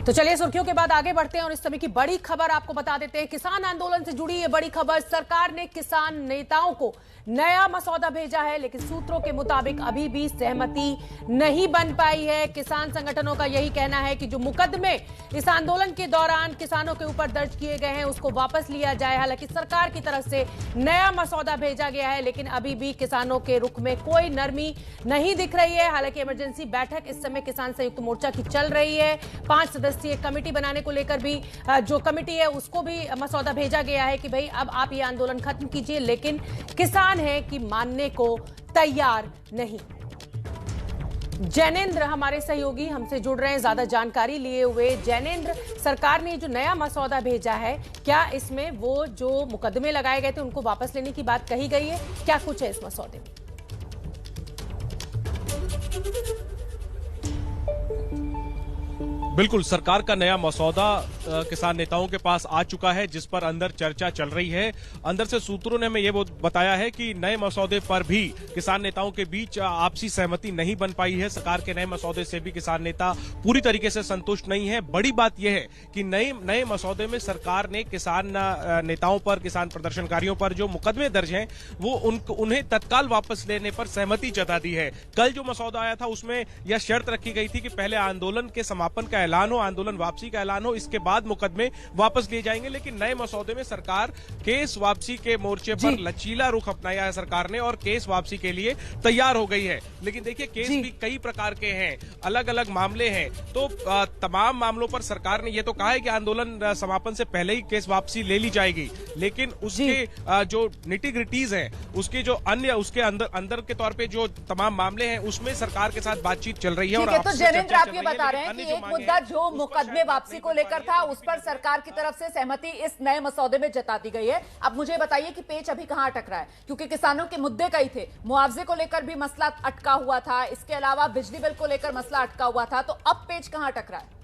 तो चलिए सुर्खियों के बाद आगे बढ़ते हैं और इस समय की बड़ी खबर आपको बता देते हैं। किसान आंदोलन से जुड़ी ये बड़ी खबर, सरकार ने किसान नेताओं को नया मसौदा भेजा है, लेकिन सूत्रों के मुताबिक अभी भी सहमति नहीं बन पाई है। किसान संगठनों का यही कहना है कि जो मुकदमे इस आंदोलन के दौरान किसानों के ऊपर दर्ज किए गए हैं उसको वापस लिया जाए। हालांकि सरकार की तरफ से नया मसौदा भेजा गया है, लेकिन अभी भी किसानों के रुख में कोई नरमी नहीं दिख रही है। हालांकि इमरजेंसी बैठक इस समय किसान संयुक्त मोर्चा की चल रही है। 5 सदस्यीय कमेटी बनाने को लेकर भी जो कमेटी है उसको भी मसौदा भेजा गया है कि भाई अब आप ये आंदोलन खत्म कीजिए, लेकिन किसान है कि मानने को तैयार नहीं। जैनेंद्र हमारे सहयोगी हमसे जुड़ रहे हैं ज्यादा जानकारी लिए हुए। जैनेंद्र, सरकार ने जो नया मसौदा भेजा है, क्या इसमें वो जो मुकदमे लगाए गए थे उनको वापस लेने की बात कही गई है? क्या कुछ है इस मसौदे में? बिल्कुल, सरकार का नया मसौदा किसान नेताओं के पास आ चुका है, जिस पर अंदर चर्चा चल रही है। अंदर से सूत्रों ने हमें ये बताया है कि नए मसौदे पर भी किसान नेताओं के बीच आपसी सहमति नहीं बन पाई है। सरकार के नए मसौदे से भी किसान नेता पूरी तरीके से संतुष्ट नहीं है। बड़ी बात यह है कि नए मसौदे में सरकार ने किसान नेताओं पर, किसान प्रदर्शनकारियों पर जो मुकदमे दर्ज हैं वो उन्हें तत्काल वापस लेने पर सहमति जता दी है। कल जो मसौदा आया था उसमें यह शर्त रखी गई थी कि पहले आंदोलन के समापन का ऐलान हो, आंदोलन वापसी का ऐलान हो, इसके बाद मुकदमे वापस लिए जाएंगे। लेकिन नए मसौदे में सरकार केस वापसी के मोर्चे पर लचीला रुख अपनाया है सरकार ने, और केस वापसी के लिए तैयार हो गई है। लेकिन देखिए, केस भी कई प्रकार के हैं, अलग अलग मामले हैं। तो तमाम मामलों पर सरकार ने यह तो कहा है कि आंदोलन समापन से पहले ही केस वापसी ले ली जाएगी, लेकिन उसके जो निटी-ग्रिटीज हैं, उसके जो अन्य उसके अंदर के तौर पे जो तमाम मामले हैं उसमें सरकार के साथ बातचीत चल रही है। और तो जैनेंद्र, आप ये बता रहे हैं कि एक मुद्दा जो मुकदमे वापसी को लेकर था उस पर सरकार की तरफ से सहमति इस नए मसौदे में जता दी गई है। अब मुझे बताइए कि पेच अभी कहां अटक रहा है, क्योंकि किसानों के मुद्दे कई थे। मुआवजे को लेकर भी मसला अटका हुआ था, इसके अलावा बिजली बिल को लेकर मसला अटका हुआ था। तो अब पेच कहां अटक रहा है?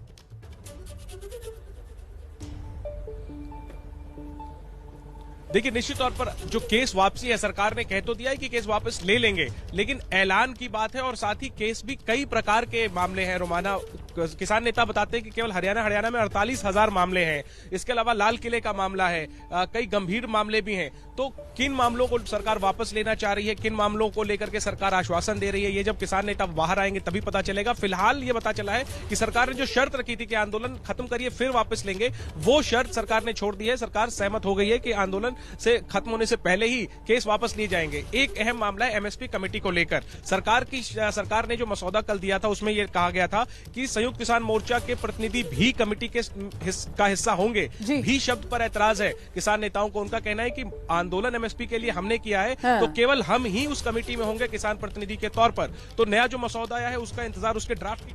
देखिए, निश्चित तौर पर जो केस वापसी है, सरकार ने कह तो दिया है कि केस वापस ले लेंगे, लेकिन ऐलान की बात है। और साथ ही केस भी कई प्रकार के मामले हैं। रोमाना किसान नेता बताते हैं कि केवल हरियाणा में 48,000 मामले हैं। इसके अलावा लाल किले का मामला है, कई गंभीर मामले भी हैं। तो किन मामलों को सरकार वापस लेना चाह रही है, किन मामलों को लेकर के सरकार आश्वासन दे रही है, ये जब किसान नेता बाहर आएंगे तभी पता चलेगा। फिलहाल ये पता चला है कि सरकार ने जो शर्त रखी थी कि आंदोलन खत्म करिए फिर वापस लेंगे, वो शर्त सरकार ने छोड़ दी है। सरकार सहमत हो गई है कि आंदोलन से खत्म होने से पहले ही केस वापस लिए जाएंगे। एक अहम मामला है एमएसपी कमेटी को लेकर। सरकार ने जो मसौदा कल दिया था उसमें यह कहा गया था कि संयुक्त किसान मोर्चा के प्रतिनिधि भी कमेटी का हिस्सा होंगे। भी शब्द पर ऐतराज है किसान नेताओं को। उनका कहना है कि आंदोलन एमएसपी के लिए हमने किया है, तो केवल हम ही उस कमेटी में होंगे किसान प्रतिनिधि के तौर पर। तो नया जो मसौदा आया है उसका इंतजार उसके ड्राफ्ट की